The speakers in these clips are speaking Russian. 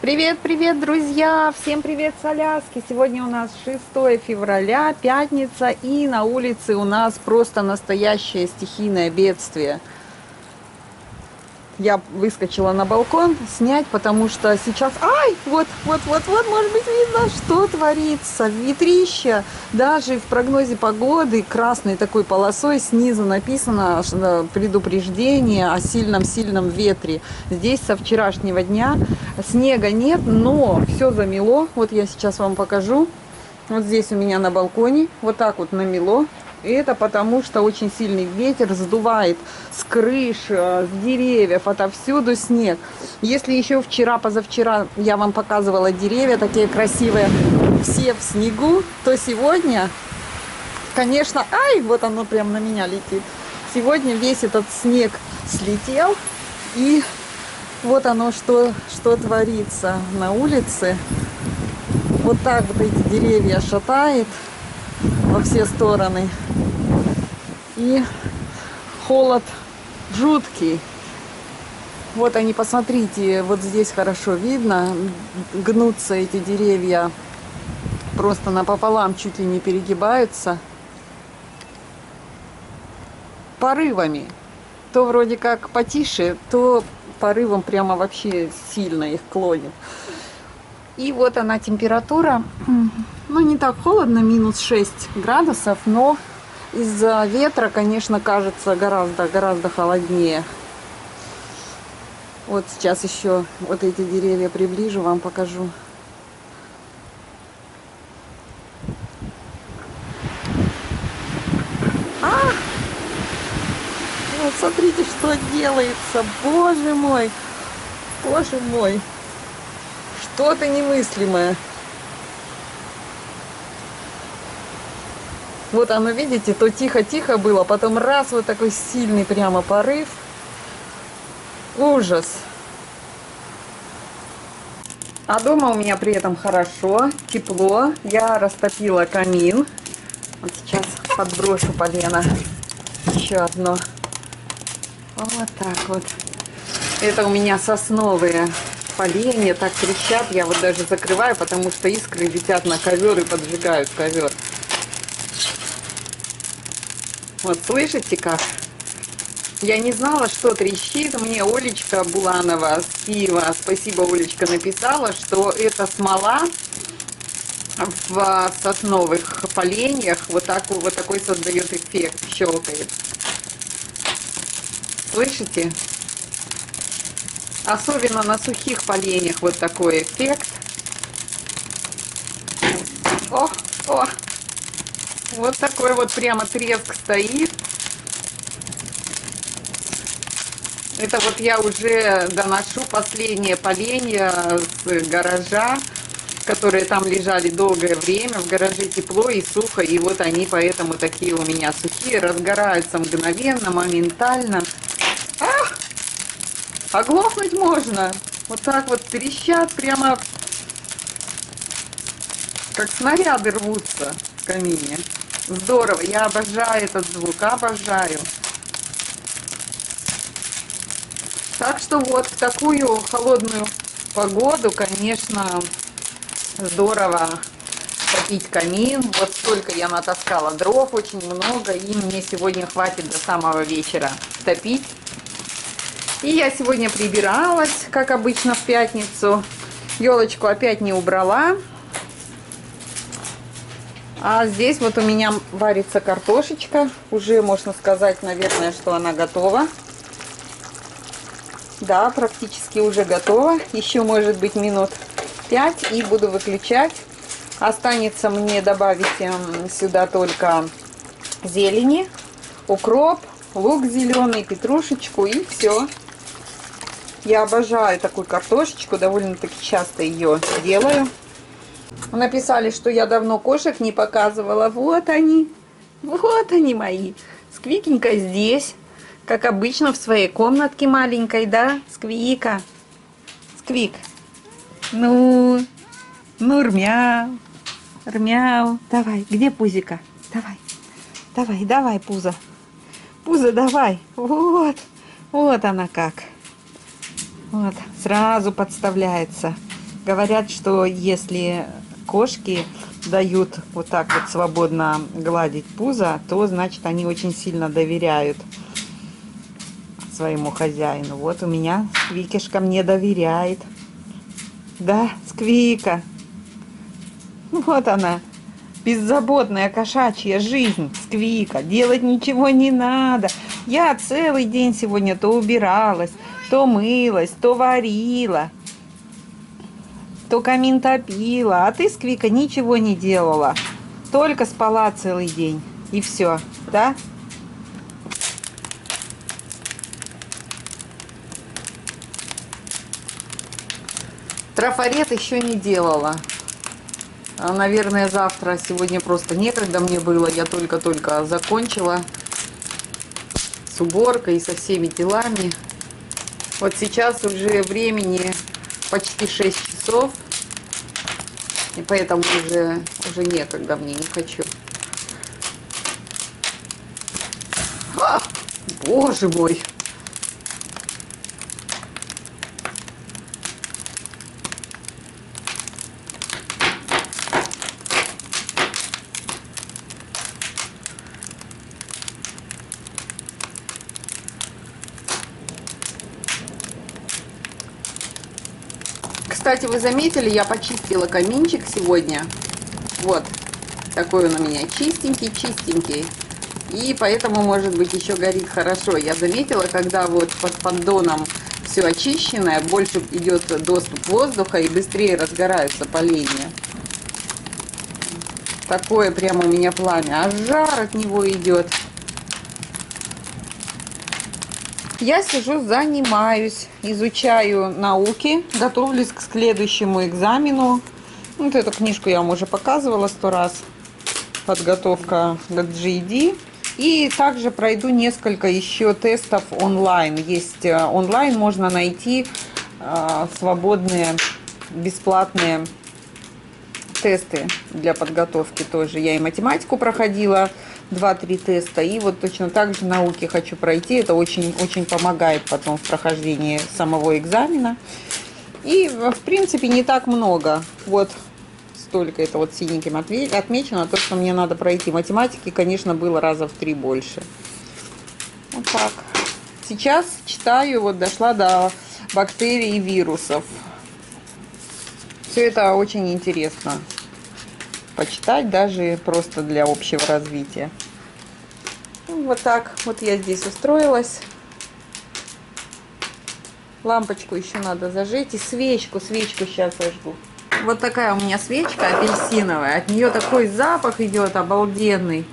Привет, привет, друзья! Всем привет с Аляски! Сегодня у нас 6 февраля, пятница, и на улице у нас просто настоящее стихийное бедствие. Я выскочила на балкон снять, потому что сейчас... Ай! Вот, может быть, видно, что творится. Ветрище. Даже в прогнозе погоды красной такой полосой снизу написано предупреждение о сильном ветре. Здесь со вчерашнего дня снега нет, но все замело. Вот я сейчас вам покажу. Вот здесь у меня на балконе вот так вот намело. И это потому, что очень сильный ветер сдувает с крыш, с деревьев, отовсюду снег. Если еще вчера, позавчера я вам показывала деревья такие красивые, все в снегу, то сегодня, конечно, ай, вот оно прям на меня летит. Сегодня весь этот снег слетел, и вот оно, что творится на улице. Вот так вот эти деревья шатает во все стороны. И холод жуткий. Вот они, посмотрите, вот здесь хорошо видно. Гнутся эти деревья просто напополам, чуть ли не перегибаются. Порывами. То вроде как потише, то порывом прямо вообще сильно их клонит. И вот она температура. Ну, не так холодно, минус 6 градусов, но из-за ветра, конечно, кажется гораздо холоднее. Вот сейчас еще вот эти деревья приближу, вам покажу. Вот смотрите, что делается. Боже мой, что-то немыслимое. Вот оно, видите, то тихо-тихо было, потом раз, вот такой сильный прямо порыв. Ужас. А дома у меня при этом хорошо, тепло. Я растопила камин. Вот сейчас подброшу полено. Еще одно. Вот так вот. Это у меня сосновые поленья, так трещат. Я вот даже закрываю, потому что искры летят на ковер и поджигают ковер. Вот слышите как? Я не знала, что трещит. Мне Олечка Буланова с Киева, спасибо, Олечка, написала, что это смола в сосновых поленьях вот такой создает эффект, щелкает. Слышите? Особенно на сухих поленьях вот такой эффект. О! Вот такой вот прямо треск стоит. Это вот я уже доношу последние поленья с гаража, которые там лежали долгое время. В гараже тепло и сухо, и вот они поэтому такие у меня сухие, разгораются мгновенно, моментально. Ах! Оглохнуть можно. Вот так вот трещат, прямо как снаряды рвутся в камине. Здорово, я обожаю этот звук, обожаю. Так что вот в такую холодную погоду, конечно, здорово топить камин. Вот столько я натаскала дров, очень много, и мне сегодня хватит до самого вечера топить. И я сегодня прибиралась, как обычно, в пятницу. Елочку опять не убрала. А здесь вот у меня варится картошечка. Уже можно сказать, наверное, что она готова. Да, практически уже готова. Еще, может быть, минут 5 и буду выключать. Останется мне добавить сюда только зелени, укроп, лук зеленый, петрушечку, и все. Я обожаю такую картошечку, довольно-таки часто ее делаю. Написали, что я давно кошек не показывала. Вот они мои. Сквикенька здесь, как обычно, в своей комнатке маленькой, да? Сквика. Сквик. Ну, рмяу. Рмяу. Давай, где пузика? Давай, пузо. Пузо, давай. Вот она как. Вот, сразу подставляется. Говорят, что если кошки дают вот так вот свободно гладить пузо, то значит они очень сильно доверяют своему хозяину. Вот у меня Сквикишка мне доверяет. Да, Сквика. Вот она. Беззаботная кошачья жизнь, Сквика. Делать ничего не надо. Я целый день сегодня то убиралась, то мылась, то варила, то камин топила. А ты, Сквика, ничего не делала. Только спала целый день. И все, да? Трафарет еще не делала. Наверное, завтра. Сегодня просто некогда мне было. Я только-только закончила с уборкой и со всеми делами. Вот сейчас уже времени почти 6 часов. И поэтому уже некогда мне, не хочу. А, боже мой! Кстати, вы заметили, я почистила каминчик сегодня. Вот, такой он у меня чистенький. И поэтому, может быть, еще горит хорошо. Я заметила, когда вот под поддоном все очищенное, больше идет доступ воздуха и быстрее разгораются поленья. Такое прямо у меня пламя. А жар от него идет. Я сижу, занимаюсь, изучаю науки, готовлюсь к следующему экзамену. Вот эту книжку я вам уже показывала 100 раз. Подготовка к GED. И также пройду несколько еще тестов онлайн. Есть онлайн, можно найти свободные, бесплатные тесты для подготовки тоже. Я и математику проходила, 2-3 теста. И вот точно так же науки хочу пройти. Это очень помогает потом в прохождении самого экзамена. И, в принципе, не так много. Вот столько это вот синеньким отмечено. То, что мне надо пройти. Математики, конечно, было раза в 3 больше. Вот так. Сейчас читаю, вот дошла до бактерий и вирусов. Все это очень интересно почитать, даже просто для общего развития. Вот так вот я здесь устроилась. Лампочку еще надо зажечь. И свечку сейчас зажгу. Вот такая у меня свечка апельсиновая. От нее такой запах идет обалденный.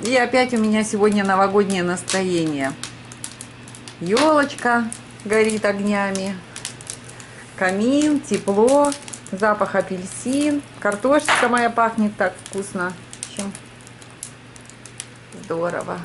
И опять у меня сегодня новогоднее настроение. Елочка горит огнями. Камин, тепло. Запах апельсин. Картошечка моя пахнет так вкусно. В общем, здорово.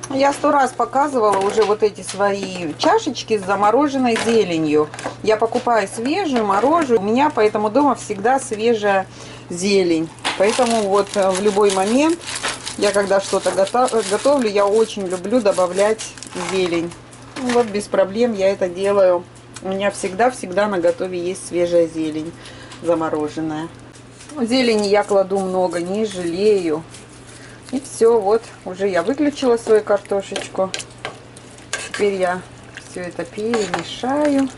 Я 100 раз показывала уже вот эти свои чашечки с замороженной зеленью. Я покупаю свежую, морожу. У меня поэтому дома всегда свежая зелень. Поэтому вот в любой момент, я когда что-то готовлю, я очень люблю добавлять зелень. Вот без проблем я это делаю. У меня всегда наготове есть свежая зелень замороженная. Зелени я кладу много, не жалею. И все, вот, уже я выключила свою картошечку. Теперь я все это перемешаю.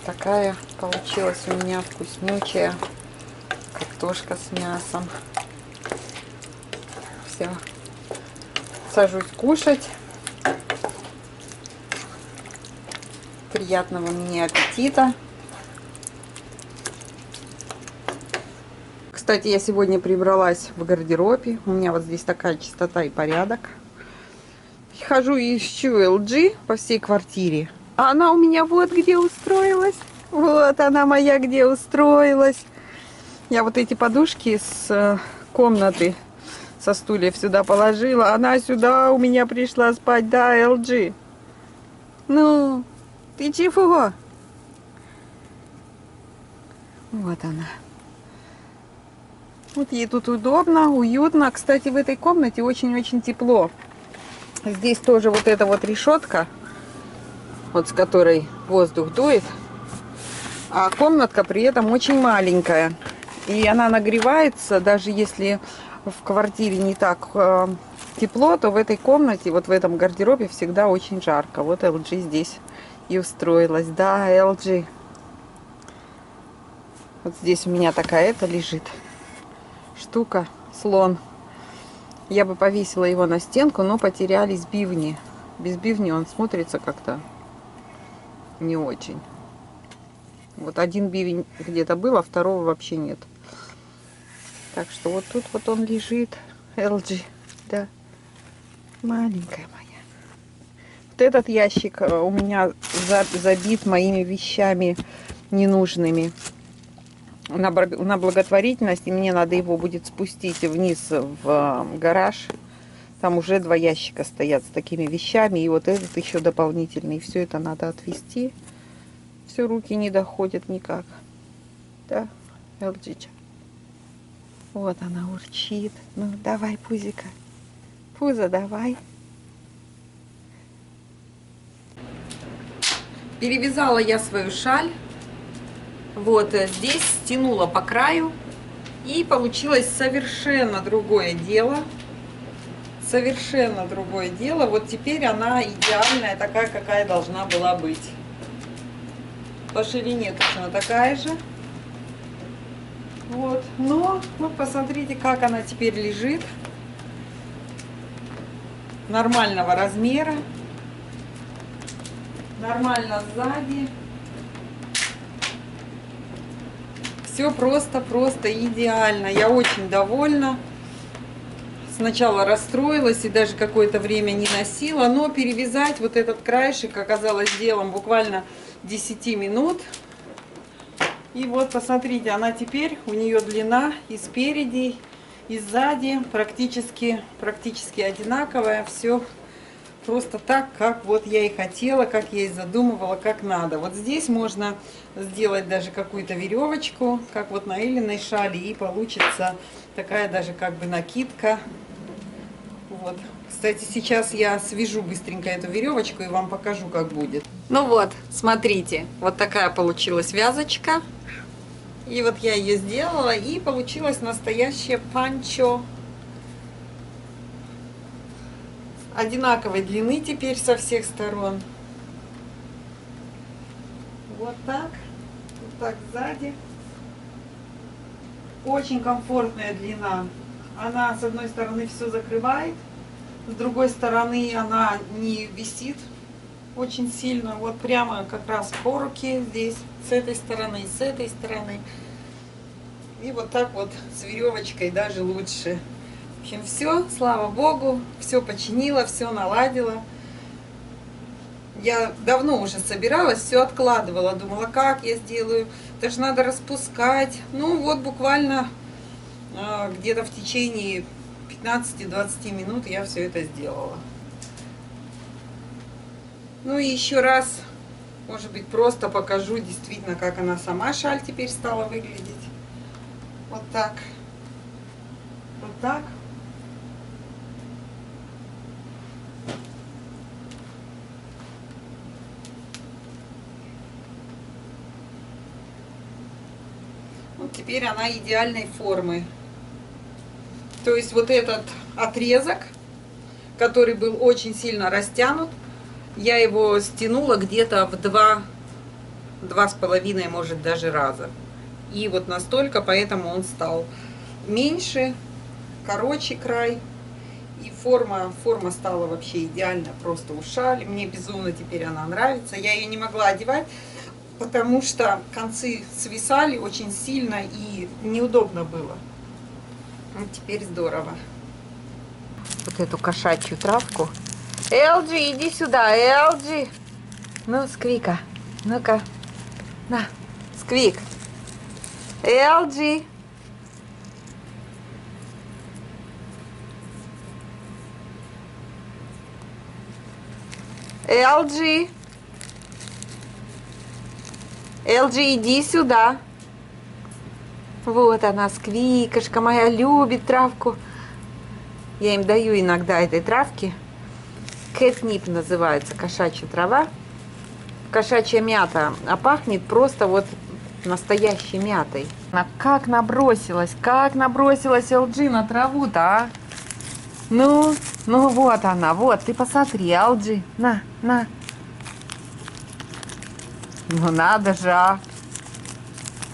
Такая получилась у меня вкуснючая картошка с мясом. Все, сажусь кушать. Приятного мне аппетита. Кстати, я сегодня прибралась в гардеробе. У меня вот здесь такая чистота и порядок. Хожу и ищу LG по всей квартире. А она у меня вот где устроилась. Вот она моя где устроилась. Я вот эти подушки с комнаты, со стульев сюда положила. Она сюда у меня пришла спать. Да, LG. Ну, ты чего? Вот она. Вот ей тут удобно, уютно. Кстати, в этой комнате очень-очень тепло. Здесь тоже вот эта вот решетка, вот с которой воздух дует. А комнатка при этом очень маленькая. И она нагревается, даже если в квартире не так тепло, то в этой комнате, вот в этом гардеробе всегда очень жарко. Вот LG здесь и устроилась. Да, LG. Вот здесь у меня такая лежит штука, слон. Я бы повесила его на стенку, но потерялись бивни. Без бивни он смотрится как-то не очень. Вот один бивень где-то был, а второго вообще нет. Так что вот тут вот он лежит. LG, да. Маленькая моя. Вот этот ящик у меня забит моими вещами ненужными. На благотворительность, и мне надо его будет спустить вниз в гараж. Там уже 2 ящика стоят с такими вещами, и вот этот еще дополнительный. Все это надо отвезти. Все, руки не доходят никак. Да, LG. Вот она урчит. Ну, давай, пузика. Пузо, давай. Перевязала я свою шаль. Вот здесь стянула по краю. И получилось совершенно другое дело. Совершенно другое дело. Вот теперь она идеальная, такая, какая должна была быть. По ширине точно такая же. Вот. Но вот посмотрите, как она теперь лежит. Нормального размера. Нормально сзади. Все просто идеально. Я очень довольна. Сначала расстроилась и даже какое-то время не носила. Но перевязать вот этот краешек оказалось делом буквально 10 минут. И вот посмотрите, она теперь, у нее длина и спереди, и сзади практически одинаковая. Все просто так, как вот я и хотела, как я и задумывала, как надо. Вот здесь можно сделать даже какую-то веревочку, как вот на Эллиной шали, и получится такая даже как бы накидка. Вот. Кстати, сейчас я свяжу быстренько эту веревочку и вам покажу, как будет. Ну вот, смотрите, вот такая получилась вязочка. И вот я ее сделала, и получилось настоящее панчо. Одинаковой длины теперь со всех сторон. Вот так сзади. Очень комфортная длина. Она с одной стороны все закрывает, с другой стороны она не висит очень сильно. Вот прямо как раз по руке здесь, с этой стороны, с этой стороны. И вот так вот с веревочкой даже лучше. В общем, все, слава богу, все починила, все наладила. Я давно уже собиралась, все откладывала, думала, как я сделаю, даже надо распускать. Ну вот буквально где-то в течение 15-20 минут я все это сделала. Ну и еще раз, может быть, просто покажу действительно, как она сама шаль теперь стала выглядеть. Вот так. Вот так. Вот теперь она идеальной формы. То есть вот этот отрезок, который был очень сильно растянут, я его стянула где-то в 2,5, может, даже раза. И вот настолько, поэтому он стал меньше, короче край. И форма стала вообще идеально, просто у шали. Мне безумно теперь она нравится. Я ее не могла одевать, потому что концы свисали очень сильно и неудобно было. Вот теперь здорово. Вот эту кошачью травку. LG, иди сюда, LG. Ну, Сквика, ну-ка, на, Сквик. LG. LG. LG, иди сюда. Вот она, сквикошка моя, любит травку. Я им даю иногда этой травки. Кэтнип называется, кошачья трава. Кошачья мята. А пахнет просто вот настоящей мятой. Она как набросилась LG на траву-то, а? Ну вот она, вот, ты посмотри, LG. На. Ну надо же, а.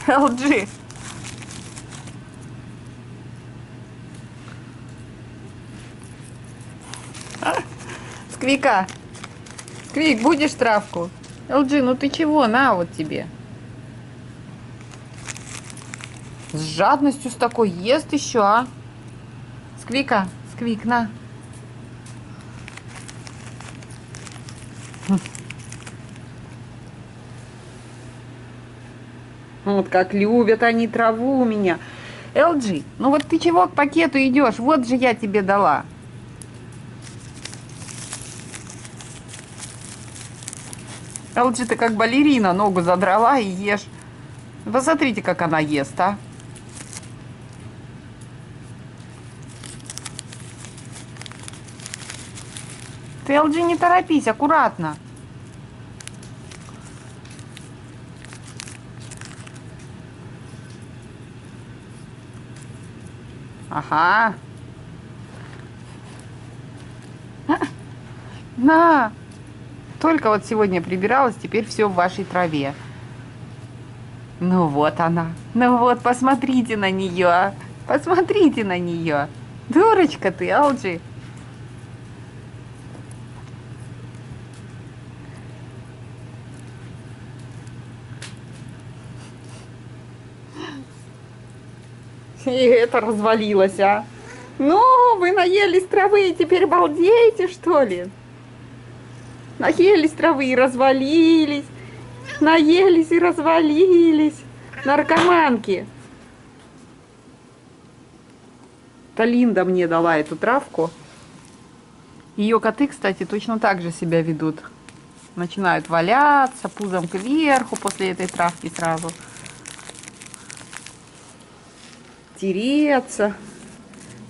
LG. Сквика. Сквик, будешь травку? LG, ну ты чего? На вот тебе. С жадностью с такой ест еще, а? Сквика, Сквик, на. Вот как любят они траву у меня. LG, ну вот ты чего к пакету идешь? Вот же я тебе дала. LG, ты как балерина, ногу задрала и ешь. Посмотрите, как она ест, а. Ты, LG, не торопись, аккуратно. Ага. На. Только вот сегодня прибиралась, теперь все в вашей траве. Ну вот она. Ну вот, посмотрите на нее. Посмотрите на нее. Дурочка ты, LG. И это развалилось, а. Ну, вы наелись травы и теперь балдеете, что ли? Наелись травы и развалились. Наелись и развалились. Наркоманки. Это Линда мне дала эту травку. Ее коты, кстати, точно так же себя ведут. Начинают валяться пузом кверху после этой травки сразу. Тереться.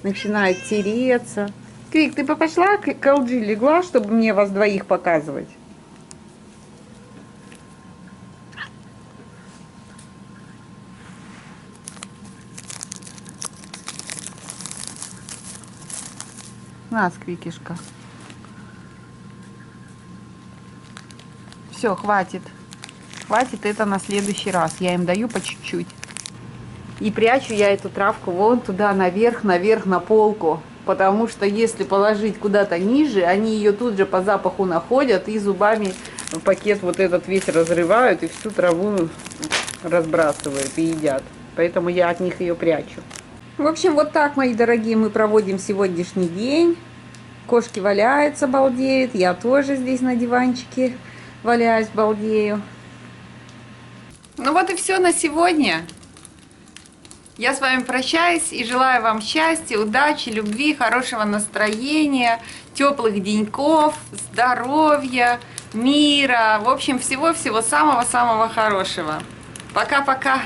Начинает тереться. Квик, ты пошла к LG, легла, чтобы мне вас двоих показывать? На, Сквикишка. Все, хватит. Хватит это на следующий раз. Я им даю по чуть-чуть. И прячу я эту травку вон туда, наверх, на полку. Потому что если положить куда-то ниже, они ее тут же по запаху находят и зубами пакет вот этот весь разрывают и всю траву разбрасывают и едят. Поэтому я от них ее прячу. В общем, вот так, мои дорогие, мы проводим сегодняшний день. Кошки валяются, балдеют. Я тоже здесь на диванчике валяюсь, балдею. Ну вот и все на сегодня. Я с вами прощаюсь и желаю вам счастья, удачи, любви, хорошего настроения, теплых деньков, здоровья, мира. В общем, всего-всего самого-самого хорошего. Пока-пока.